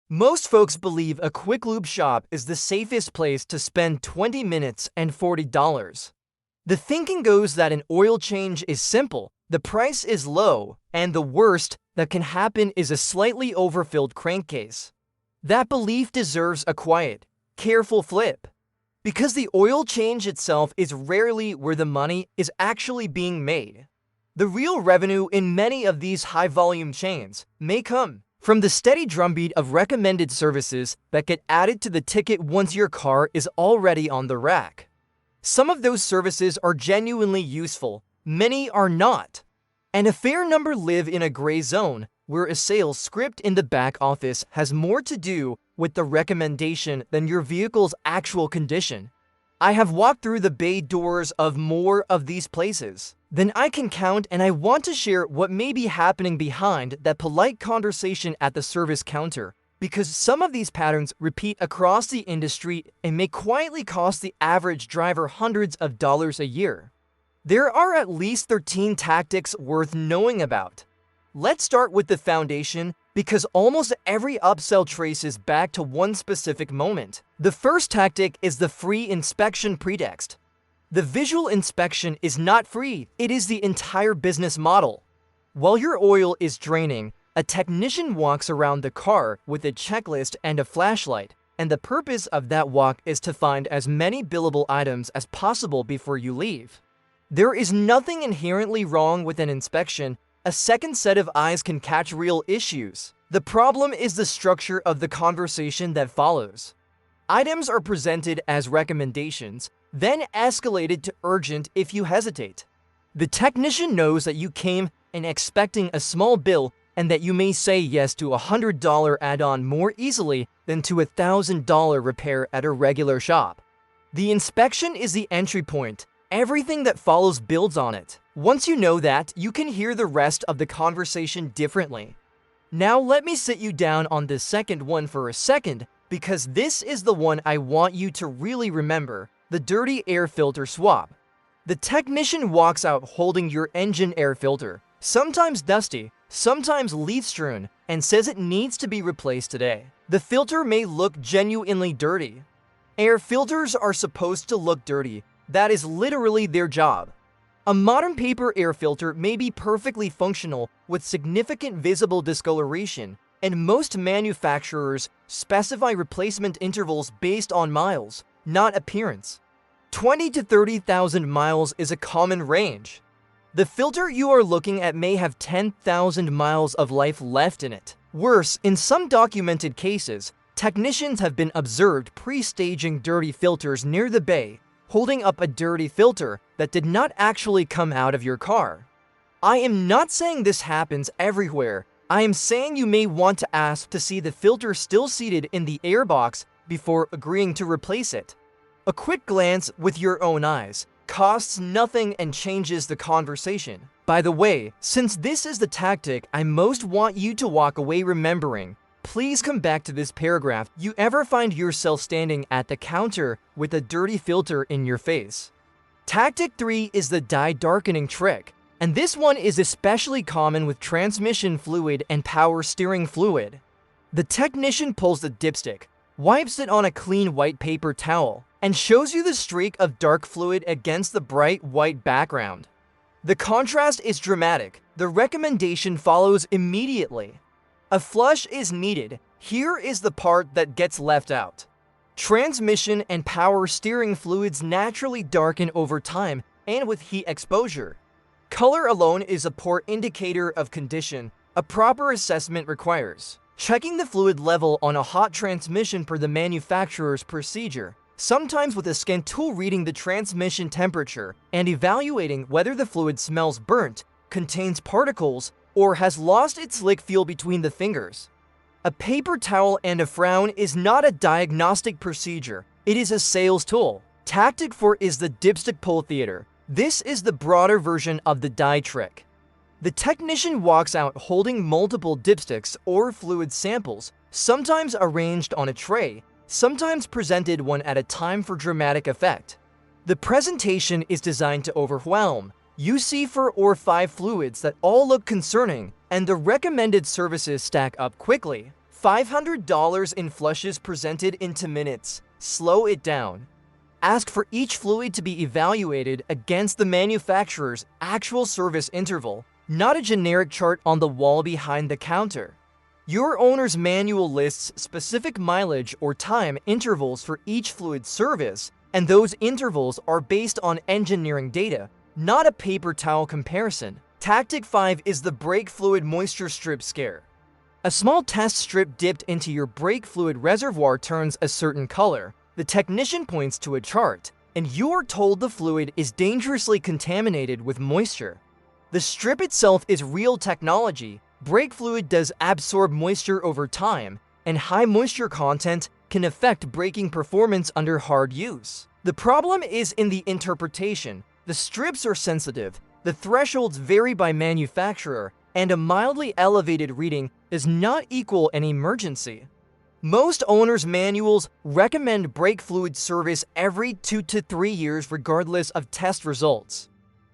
Most folks believe a quick lube shop is the safest place to spend 20 minutes and $40. The thinking goes that an oil change is simple, the price is low, and the worst that can happen is a slightly overfilled crankcase. That belief deserves a quiet, careful flip. Because the oil change itself is rarely where the money is actually being made. The real revenue in many of these high-volume chains may come from the steady drumbeat of recommended services that get added to the ticket once your car is already on the rack. Some of those services are genuinely useful, many are not. And a fair number live in a gray zone where a sales script in the back office has more to do with the recommendation than your vehicle's actual condition. I have walked through the bay doors of more of these places than I can count, and I want to share what may be happening behind that polite conversation at the service counter, because some of these patterns repeat across the industry and may quietly cost the average driver hundreds of dollars a year. There are at least 13 tactics worth knowing about. Let's start with the foundation, because almost every upsell traces back to one specific moment. The first tactic is the free inspection pretext. The visual inspection is not free, it is the entire business model. While your oil is draining, a technician walks around the car with a checklist and a flashlight, and the purpose of that walk is to find as many billable items as possible before you leave. There is nothing inherently wrong with an inspection. A second set of eyes can catch real issues. The problem is the structure of the conversation that follows. Items are presented as recommendations, then escalated to urgent if you hesitate. The technician knows that you came in expecting a small bill and that you may say yes to a $100 add-on more easily than to a $1,000 repair at a regular shop. The inspection is the entry point. Everything that follows builds on it. Once you know that, you can hear the rest of the conversation differently. Now let me sit you down on this second one for a second, because this is the one I want you to really remember: the dirty air filter swap. The technician walks out holding your engine air filter, sometimes dusty, sometimes leaf-strewn, and says it needs to be replaced today. The filter may look genuinely dirty. Air filters are supposed to look dirty. That is literally their job. A modern paper air filter may be perfectly functional with significant visible discoloration, and most manufacturers specify replacement intervals based on miles, not appearance. 20 to 30,000 miles is a common range. The filter you are looking at may have 10,000 miles of life left in it. Worse, in some documented cases, technicians have been observed pre-staging dirty filters near the bay, holding up a dirty filter that did not actually come out of your car. I am not saying this happens everywhere. I am saying you may want to ask to see the filter still seated in the airbox before agreeing to replace it. A quick glance with your own eyes costs nothing and changes the conversation. By the way, since this is the tactic I most want you to walk away remembering, please come back to this paragraph. You ever find yourself standing at the counter with a dirty filter in your face? Tactic 3 is the dye darkening trick, and this one is especially common with transmission fluid and power steering fluid. The technician pulls the dipstick, wipes it on a clean white paper towel, and shows you the streak of dark fluid against the bright white background. The contrast is dramatic. The recommendation follows immediately. A flush is needed. Here is the part that gets left out. Transmission and power steering fluids naturally darken over time and with heat exposure. Color alone is a poor indicator of condition. A proper assessment requires checking the fluid level on a hot transmission per the manufacturer's procedure, sometimes with a scan tool reading the transmission temperature and evaluating whether the fluid smells burnt, contains particles, or has lost its slick feel between the fingers. A paper towel and a frown is not a diagnostic procedure, it is a sales tool. Tactic 4 is the dipstick pull theater. This is the broader version of the dye trick. The technician walks out holding multiple dipsticks or fluid samples, sometimes arranged on a tray, sometimes presented one at a time for dramatic effect. The presentation is designed to overwhelm. You see 4 or 5 fluids that all look concerning, and the recommended services stack up quickly. $500 in flushes presented into minutes. Slow it down. Ask for each fluid to be evaluated against the manufacturer's actual service interval, not a generic chart on the wall behind the counter. Your owner's manual lists specific mileage or time intervals for each fluid service, and those intervals are based on engineering data, not a paper towel comparison. Tactic 5 is the brake fluid moisture strip scare. A small test strip dipped into your brake fluid reservoir turns a certain color. The technician points to a chart, and you are told the fluid is dangerously contaminated with moisture. The strip itself is real technology. Brake fluid does absorb moisture over time, and high moisture content can affect braking performance under hard use. The problem is in the interpretation. The strips are sensitive, the thresholds vary by manufacturer, and a mildly elevated reading does not equal an emergency. Most owners' manuals recommend brake fluid service every 2 to 3 years regardless of test results.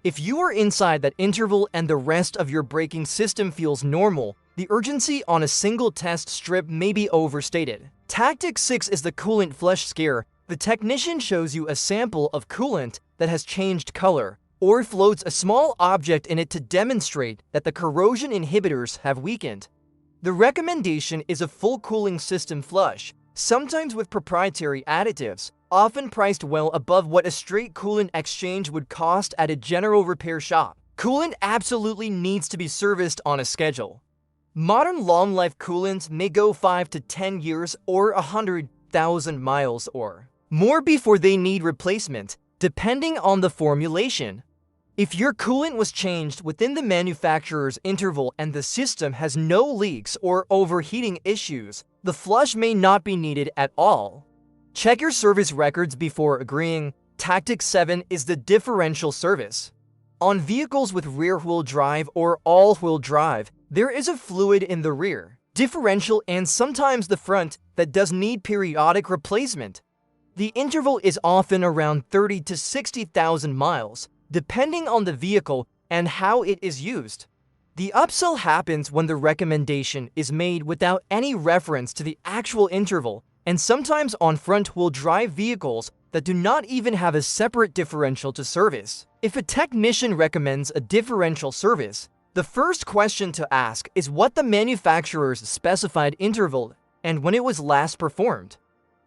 If you are inside that interval and the rest of your braking system feels normal, the urgency on a single test strip may be overstated. Tactic 6 is the coolant flush scare. The technician shows you a sample of coolant that has changed color, or floats a small object in it to demonstrate that the corrosion inhibitors have weakened. The recommendation is a full cooling system flush, sometimes with proprietary additives, often priced well above what a straight coolant exchange would cost at a general repair shop. Coolant absolutely needs to be serviced on a schedule. Modern long-life coolants may go 5 to 10 years or 100,000 miles or more before they need replacement, depending on the formulation. If your coolant was changed within the manufacturer's interval and the system has no leaks or overheating issues, the flush may not be needed at all. Check your service records before agreeing. Tactic 7 is the differential service. On vehicles with rear-wheel drive or all-wheel drive, there is a fluid in the rear, differential, and sometimes the front that does need periodic replacement. The interval is often around 30 to 60,000 miles, depending on the vehicle and how it is used. The upsell happens when the recommendation is made without any reference to the actual interval, and sometimes on front-wheel drive vehicles that do not even have a separate differential to service. If a technician recommends a differential service, the first question to ask is what the manufacturer's specified interval and when it was last performed.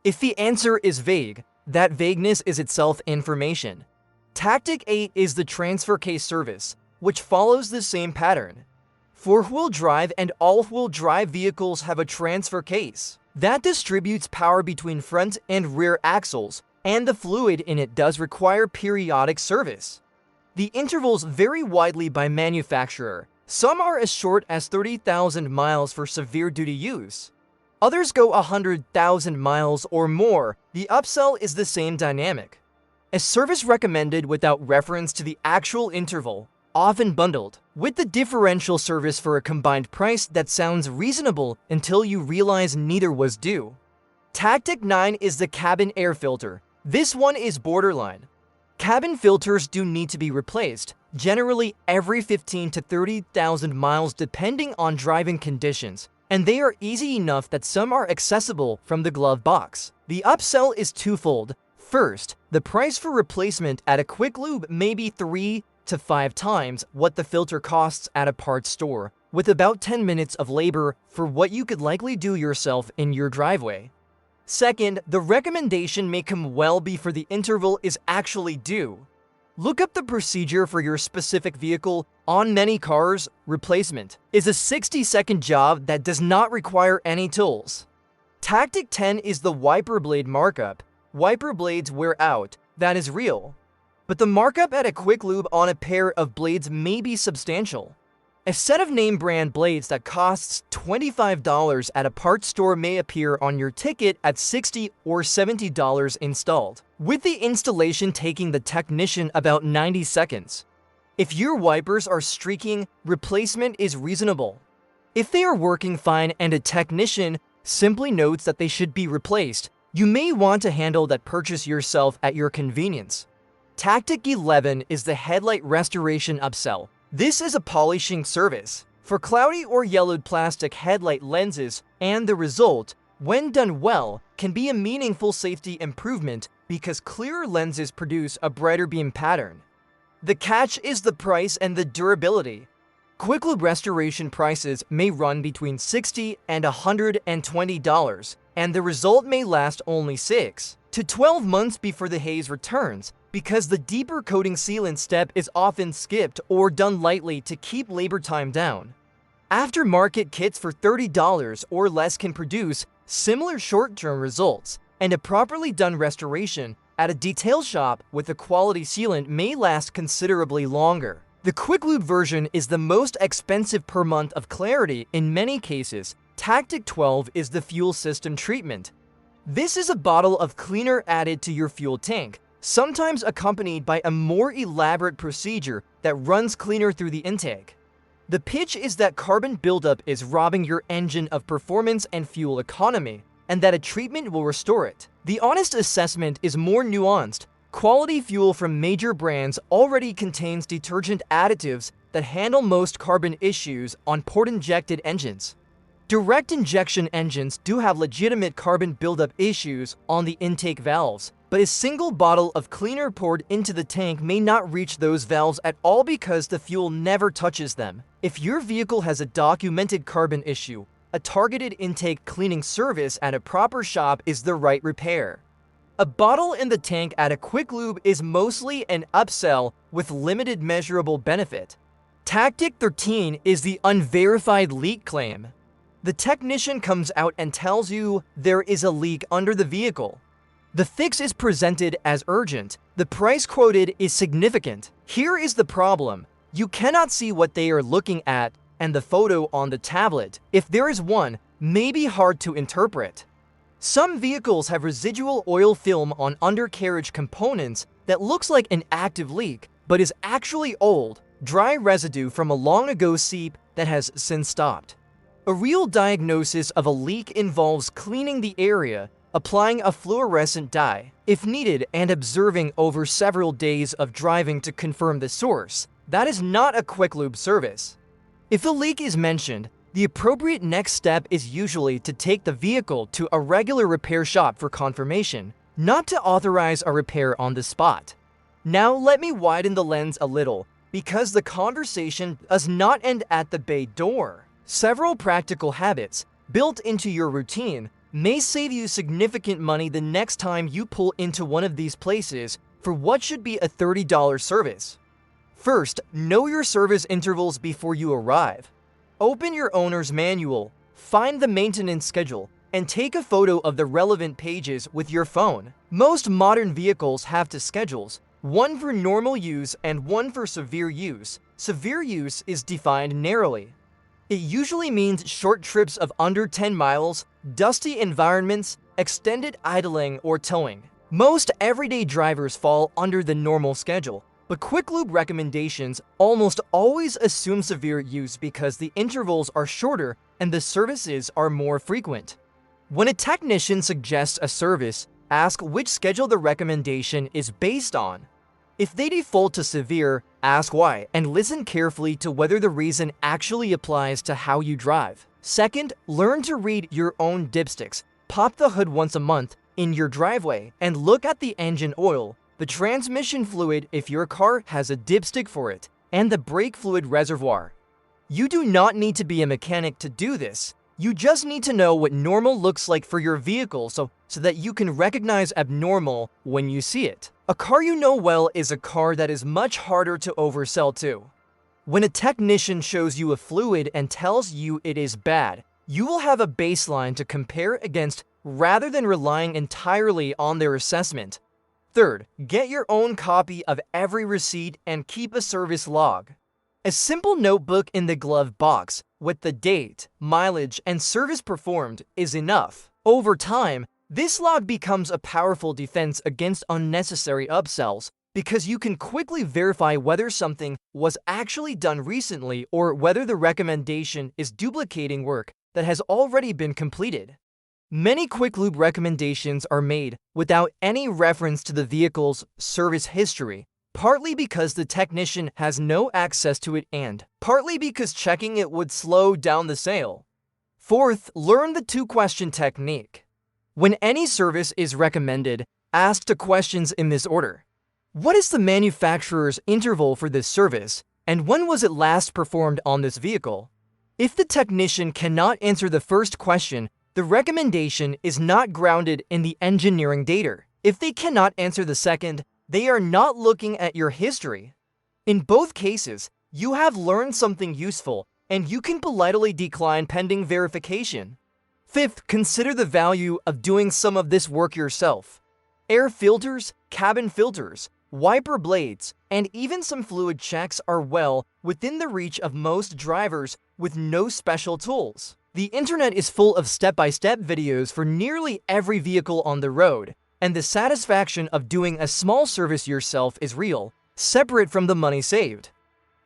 If the answer is vague, that vagueness is itself information. Tactic 8 is the transfer case service, which follows the same pattern. Four-wheel drive and all-wheel drive vehicles have a transfer case that distributes power between front and rear axles, and the fluid in it does require periodic service. The intervals vary widely by manufacturer. Some are as short as 30,000 miles for severe duty use. Others go 100,000 miles or more. The upsell is the same dynamic. A service recommended without reference to the actual interval, often bundled with the differential service for a combined price that sounds reasonable until you realize neither was due. Tactic 9 is the cabin air filter. This one is borderline. Cabin filters do need to be replaced, generally every 15 to 30,000 miles depending on driving conditions, and they are easy enough that some are accessible from the glove box. The upsell is twofold. First, the price for replacement at a quick lube may be 3 to 5 times what the filter costs at a parts store, with about 10 minutes of labor for what you could likely do yourself in your driveway. Second, the recommendation may come well before the interval is actually due. Look up the procedure for your specific vehicle. On many cars, replacement is a 60-second job that does not require any tools. Tactic 10 is the wiper blade markup. Wiper blades wear out, that is real. But the markup at a quick lube on a pair of blades may be substantial. A set of name brand blades that costs $25 at a parts store may appear on your ticket at $60 or $70 installed, with the installation taking the technician about 90 seconds. If your wipers are streaking, replacement is reasonable. If they are working fine and a technician simply notes that they should be replaced, you may want to handle that purchase yourself at your convenience. Tactic 11 is the headlight restoration upsell. This is a polishing service. for cloudy or yellowed plastic headlight lenses, and the result, when done well, can be a meaningful safety improvement because clearer lenses produce a brighter beam pattern. The catch is the price and the durability. Quick lube restoration prices may run between $60 and $120, and the result may last only 6 to 12 months before the haze returns, because the deeper coating sealant step is often skipped or done lightly to keep labor time down. Aftermarket kits for $30 or less can produce similar short-term results, and a properly done restoration at a detail shop with a quality sealant may last considerably longer. The Quick Lube version is the most expensive per month of clarity in many cases. Tactic 12 is the fuel system treatment. This is a bottle of cleaner added to your fuel tank, sometimes accompanied by a more elaborate procedure that runs cleaner through the intake. The pitch is that carbon buildup is robbing your engine of performance and fuel economy, and that a treatment will restore it. The honest assessment is more nuanced. Quality fuel from major brands already contains detergent additives that handle most carbon issues on port-injected engines. Direct injection engines do have legitimate carbon buildup issues on the intake valves, but a single bottle of cleaner poured into the tank may not reach those valves at all because the fuel never touches them. If your vehicle has a documented carbon issue, a targeted intake cleaning service at a proper shop is the right repair. A bottle in the tank at a Quick Lube is mostly an upsell with limited measurable benefit. Tactic 13 is the unverified leak claim. The technician comes out and tells you there is a leak under the vehicle. The fix is presented as urgent. The price quoted is significant. Here is the problem. You cannot see what they are looking at, and the photo on the tablet, if there is one, may be hard to interpret. Some vehicles have residual oil film on undercarriage components that looks like an active leak, but is actually old, dry residue from a long ago seep that has since stopped. A real diagnosis of a leak involves cleaning the area, applying a fluorescent dye, if needed, and observing over several days of driving to confirm the source. That is not a Quick Lube service. If a leak is mentioned, the appropriate next step is usually to take the vehicle to a regular repair shop for confirmation, not to authorize a repair on the spot. Now let me widen the lens a little, because the conversation does not end at the bay door. Several practical habits built into your routine may save you significant money the next time you pull into one of these places for what should be a $30 service. First, know your service intervals before you arrive. Open your owner's manual, find the maintenance schedule, and take a photo of the relevant pages with your phone. Most modern vehicles have two schedules, one for normal use and one for severe use. Severe use is defined narrowly. It usually means short trips of under 10 miles, dusty environments, extended idling, or towing. Most everyday drivers fall under the normal schedule, but Quick Lube recommendations almost always assume severe use because the intervals are shorter and the services are more frequent. When a technician suggests a service, ask which schedule the recommendation is based on. If they default to severe, ask why, and listen carefully to whether the reason actually applies to how you drive. Second, learn to read your own dipsticks. Pop the hood once a month in your driveway and look at the engine oil, the transmission fluid if your car has a dipstick for it, and the brake fluid reservoir. You do not need to be a mechanic to do this. You just need to know what normal looks like for your vehicle so that you can recognize abnormal when you see it. A car you know well is a car that is much harder to oversell to. When a technician shows you a fluid and tells you it is bad, you will have a baseline to compare against rather than relying entirely on their assessment. Third, get your own copy of every receipt and keep a service log. A simple notebook in the glove box with the date, mileage, and service performed is enough. Over time, this log becomes a powerful defense against unnecessary upsells because you can quickly verify whether something was actually done recently or whether the recommendation is duplicating work that has already been completed. Many Quick Lube recommendations are made without any reference to the vehicle's service history. partly because the technician has no access to it and partly because checking it would slow down the sale. Fourth, learn the two-question technique. When any service is recommended, ask the questions in this order. What is the manufacturer's interval for this service, and when was it last performed on this vehicle? If the technician cannot answer the first question, the recommendation is not grounded in the engineering data. If they cannot answer the second, they are not looking at your history. In both cases, you have learned something useful, and you can politely decline pending verification. Fifth, consider the value of doing some of this work yourself. Air filters, cabin filters, wiper blades, and even some fluid checks are well within the reach of most drivers with no special tools. The internet is full of step-by-step videos for nearly every vehicle on the road, and the satisfaction of doing a small service yourself is real, separate from the money saved.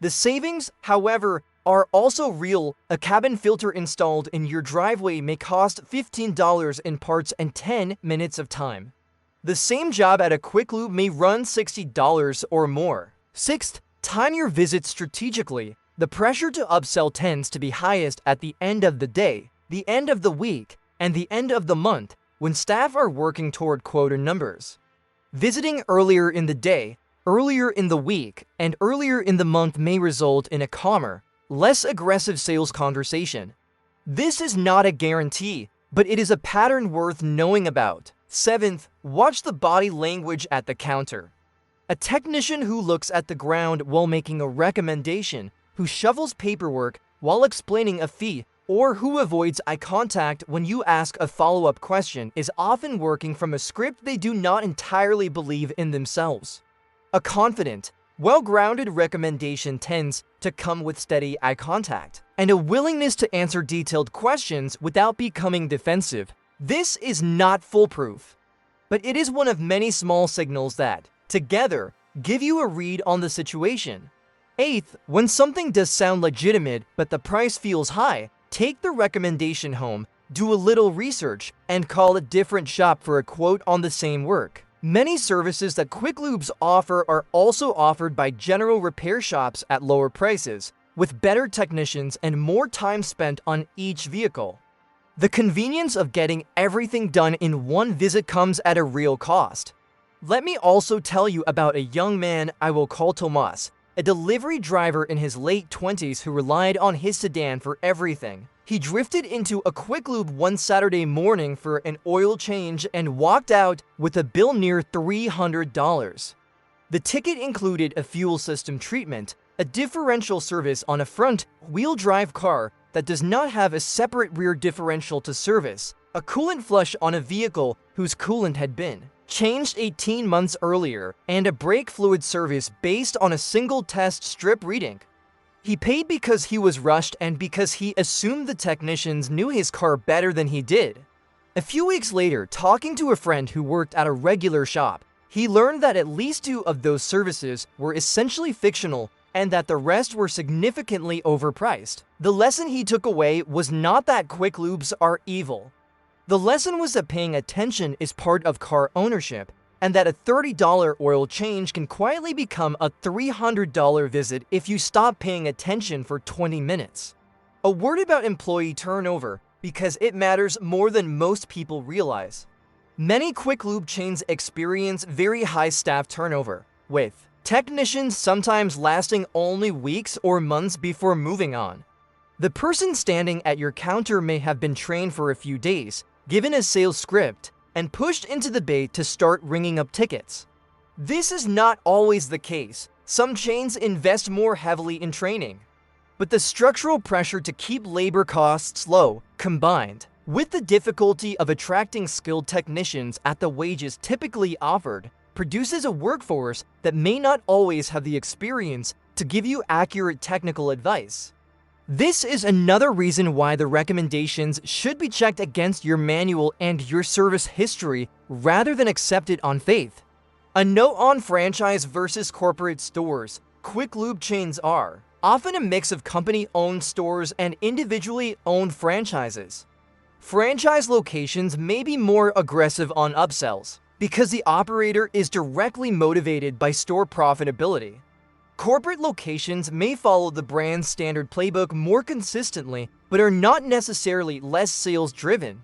The savings, however, are also real. A cabin filter installed in your driveway may cost $15 in parts and 10 minutes of time. The same job at a quick lube may run $60 or more. Sixth, time your visits strategically. The pressure to upsell tends to be highest at the end of the day, the end of the week, and the end of the month, when staff are working toward quota numbers. Visiting earlier in the day, earlier in the week, and earlier in the month may result in a calmer, less aggressive sales conversation. This is not a guarantee, but it is a pattern worth knowing about. Seventh, watch the body language at the counter. A technician who looks at the ground while making a recommendation, who shuffles paperwork while explaining a fee, or who avoids eye contact when you ask a follow-up question is often working from a script they do not entirely believe in themselves. A confident, well-grounded recommendation tends to come with steady eye contact and a willingness to answer detailed questions without becoming defensive. This is not foolproof, but it is one of many small signals that, together, give you a read on the situation. Eighth, when something does sound legitimate but the price feels high, take the recommendation home, do a little research, and call a different shop for a quote on the same work. Many services that Quick Lubes offer are also offered by general repair shops at lower prices, with better technicians and more time spent on each vehicle. The convenience of getting everything done in one visit comes at a real cost. Let me also tell you about a young man I will call Tomas, a delivery driver in his late 20s who relied on his sedan for everything. He drifted into a Quick Lube one Saturday morning for an oil change and walked out with a bill near $300. The ticket included a fuel system treatment, a differential service on a front-wheel drive car that does not have a separate rear differential to service, a coolant flush on a vehicle whose coolant had been changed 18 months earlier, and a brake fluid service based on a single test strip reading. He paid because he was rushed and because he assumed the technicians knew his car better than he did. A few weeks later, talking to a friend who worked at a regular shop, he learned that at least 2 of those services were essentially fictional and that the rest were significantly overpriced. The lesson he took away was not that Quick Lubes are evil. The lesson was that paying attention is part of car ownership, and that a $30 oil change can quietly become a $300 visit if you stop paying attention for 20 minutes. A word about employee turnover, because it matters more than most people realize. Many Quick Lube chains experience very high staff turnover, with technicians sometimes lasting only weeks or months before moving on. The person standing at your counter may have been trained for a few days, given a sales script, and pushed into the bay to start ringing up tickets. This is not always the case. Some chains invest more heavily in training. But the structural pressure to keep labor costs low, combined with the difficulty of attracting skilled technicians at the wages typically offered, produces a workforce that may not always have the experience to give you accurate technical advice. This is another reason why the recommendations should be checked against your manual and your service history rather than accepted on faith. A note on franchise versus corporate stores. Quick Lube chains are often a mix of company-owned stores and individually owned franchises. Franchise locations may be more aggressive on upsells, because the operator is directly motivated by store profitability. Corporate locations may follow the brand's standard playbook more consistently, but are not necessarily less sales-driven.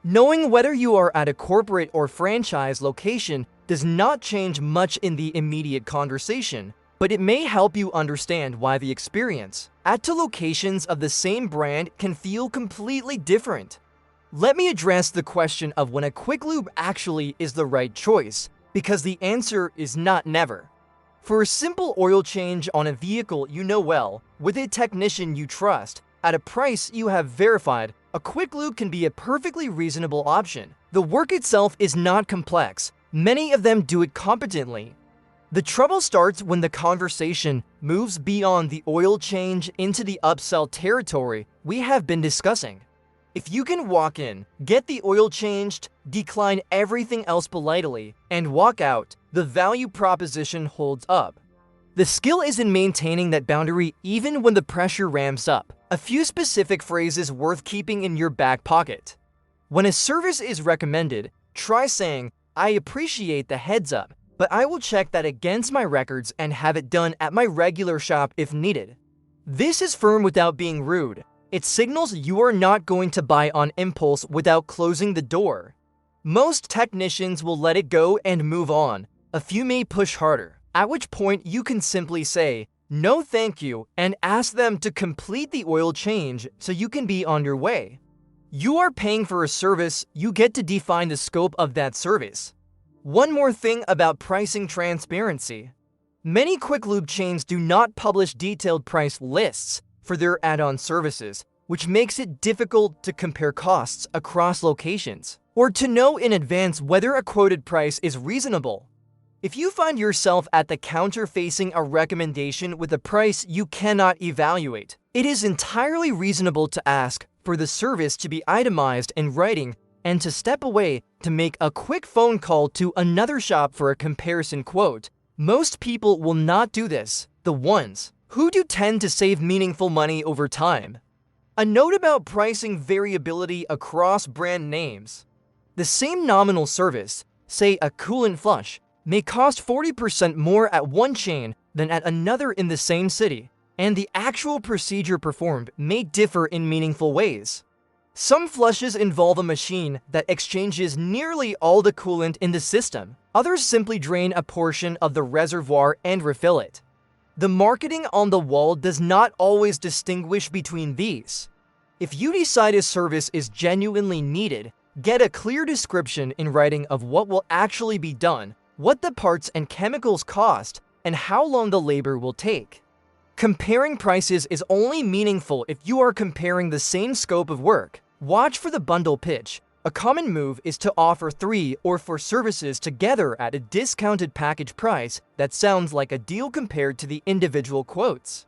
Knowing whether you are at a corporate or franchise location does not change much in the immediate conversation, but it may help you understand why the experience at two locations of the same brand can feel completely different. Let me address the question of when a quick lube actually is the right choice, because the answer is not never. For a simple oil change on a vehicle you know well, with a technician you trust, at a price you have verified, a quick lube can be a perfectly reasonable option. The work itself is not complex. Many of them do it competently. The trouble starts when the conversation moves beyond the oil change into the upsell territory we have been discussing. If you can walk in, get the oil changed, decline everything else politely, and walk out, the value proposition holds up. The skill is in maintaining that boundary even when the pressure ramps up. A few specific phrases worth keeping in your back pocket. When a service is recommended, try saying, "I appreciate the heads up, but I will check that against my records and have it done at my regular shop if needed." This is firm without being rude. It signals you are not going to buy on impulse without closing the door. Most technicians will let it go and move on. A few may push harder, at which point you can simply say, "No thank you," and ask them to complete the oil change so you can be on your way. You are paying for a service, you get to define the scope of that service. One more thing about pricing transparency. Many quick lube chains do not publish detailed price lists for their add-on services, which makes it difficult to compare costs across locations, or to know in advance whether a quoted price is reasonable. If you find yourself at the counter facing a recommendation with a price you cannot evaluate, it is entirely reasonable to ask for the service to be itemized in writing and to step away to make a quick phone call to another shop for a comparison quote. Most people will not do this. The ones who do tend to save meaningful money over time. A note about pricing variability across brand names. The same nominal service, say a coolant flush, may cost 40% more at one chain than at another in the same city, and the actual procedure performed may differ in meaningful ways. Some flushes involve a machine that exchanges nearly all the coolant in the system. Others simply drain a portion of the reservoir and refill it. The marketing on the wall does not always distinguish between these. If you decide a service is genuinely needed, get a clear description in writing of what will actually be done, what the parts and chemicals cost, and how long the labor will take. Comparing prices is only meaningful if you are comparing the same scope of work. Watch for the bundle pitch. A common move is to offer 3 or 4 services together at a discounted package price that sounds like a deal compared to the individual quotes.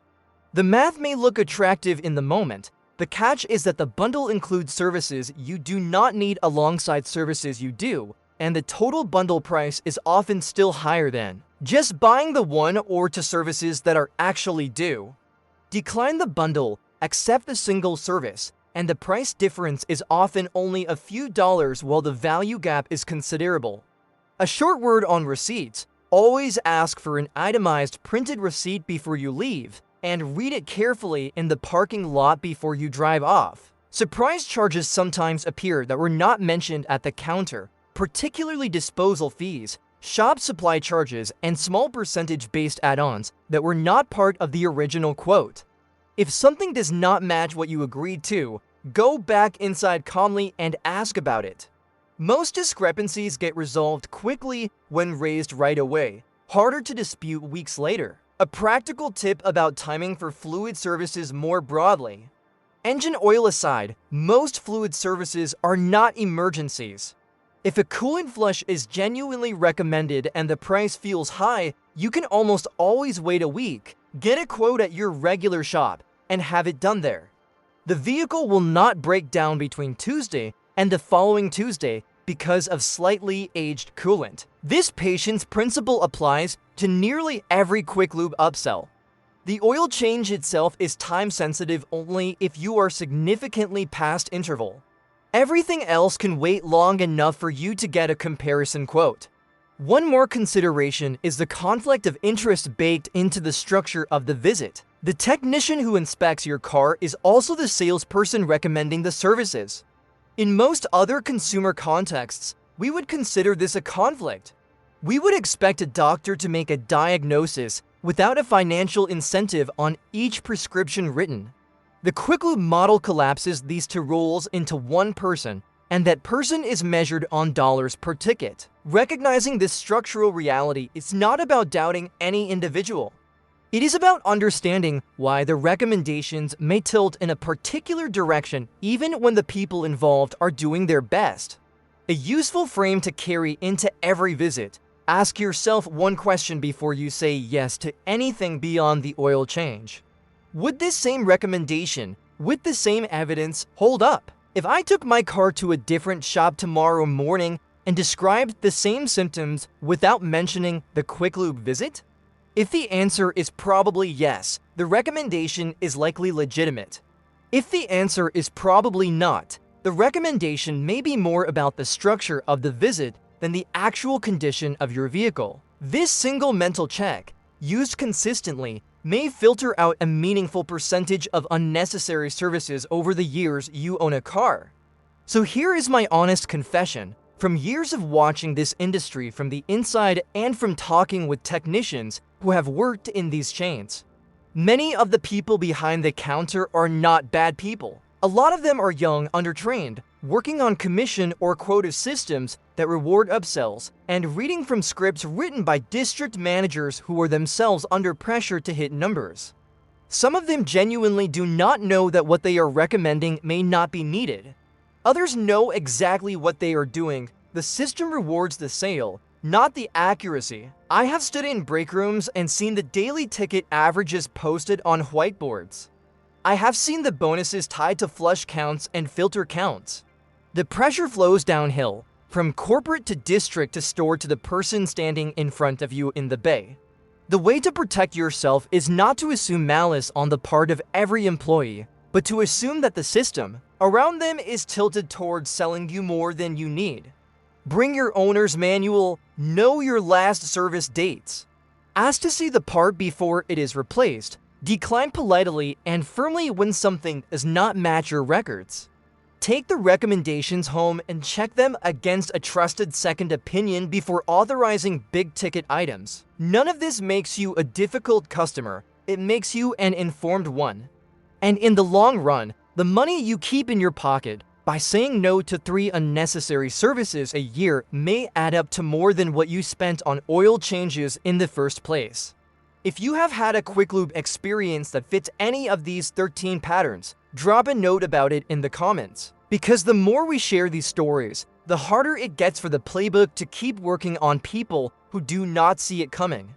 The math may look attractive in the moment. The catch is that the bundle includes services you do not need alongside services you do, and the total bundle price is often still higher than just buying the 1 or 2 services that are actually due. Decline the bundle, accept the single service, and the price difference is often only a few dollars while the value gap is considerable. A short word on receipts. Always ask for an itemized printed receipt before you leave, and read it carefully in the parking lot before you drive off. Surprise charges sometimes appear that were not mentioned at the counter, particularly disposal fees, shop supply charges, and small percentage-based add-ons that were not part of the original quote. If something does not match what you agreed to, go back inside calmly and ask about it. Most discrepancies get resolved quickly when raised right away, harder to dispute weeks later. A practical tip about timing for fluid services more broadly. Engine oil aside, most fluid services are not emergencies. If a coolant flush is genuinely recommended and the price feels high, you can almost always wait a week, get a quote at your regular shop, and have it done there. The vehicle will not break down between Tuesday and the following Tuesday because of slightly aged coolant. This patience principle applies to nearly every quick lube upsell. The oil change itself is time sensitive only if you are significantly past interval. Everything else can wait long enough for you to get a comparison quote. One more consideration is the conflict of interest baked into the structure of the visit. The technician who inspects your car is also the salesperson recommending the services. In most other consumer contexts, we would consider this a conflict. We would expect a doctor to make a diagnosis without a financial incentive on each prescription written. The Quick Lube model collapses these two roles into one person, and that person is measured on dollars per ticket. Recognizing this structural reality is not about doubting any individual. It is about understanding why the recommendations may tilt in a particular direction even when the people involved are doing their best. A useful frame to carry into every visit. Ask yourself one question before you say yes to anything beyond the oil change. Would this same recommendation, with the same evidence, hold up? If I took my car to a different shop tomorrow morning and described the same symptoms without mentioning the Quick Lube visit? If the answer is probably yes, the recommendation is likely legitimate. If the answer is probably not, the recommendation may be more about the structure of the visit than the actual condition of your vehicle. This single mental check, used consistently, may filter out a meaningful percentage of unnecessary services over the years you own a car. So here is my honest confession. From years of watching this industry from the inside and from talking with technicians who have worked in these chains, many of the people behind the counter are not bad people. A lot of them are young, undertrained, working on commission or quota systems that reward upsells, and reading from scripts written by district managers who are themselves under pressure to hit numbers. Some of them genuinely do not know that what they are recommending may not be needed. Others know exactly what they are doing. The system rewards the sale, not the accuracy. I have stood in break rooms and seen the daily ticket averages posted on whiteboards. I have seen the bonuses tied to flush counts and filter counts. The pressure flows downhill, from corporate to district to store to the person standing in front of you in the bay. The way to protect yourself is not to assume malice on the part of every employee, but to assume that the system around them is tilted towards selling you more than you need. Bring your owner's manual, know your last service dates. Ask to see the part before it is replaced. Decline politely and firmly when something does not match your records. Take the recommendations home and check them against a trusted second opinion before authorizing big-ticket items. None of this makes you a difficult customer. It makes you an informed one. And in the long run, the money you keep in your pocket by saying no to 3 unnecessary services a year may add up to more than what you spent on oil changes in the first place. If you have had a Quick Lube experience that fits any of these 13 patterns, drop a note about it in the comments. Because the more we share these stories, the harder it gets for the playbook to keep working on people who do not see it coming.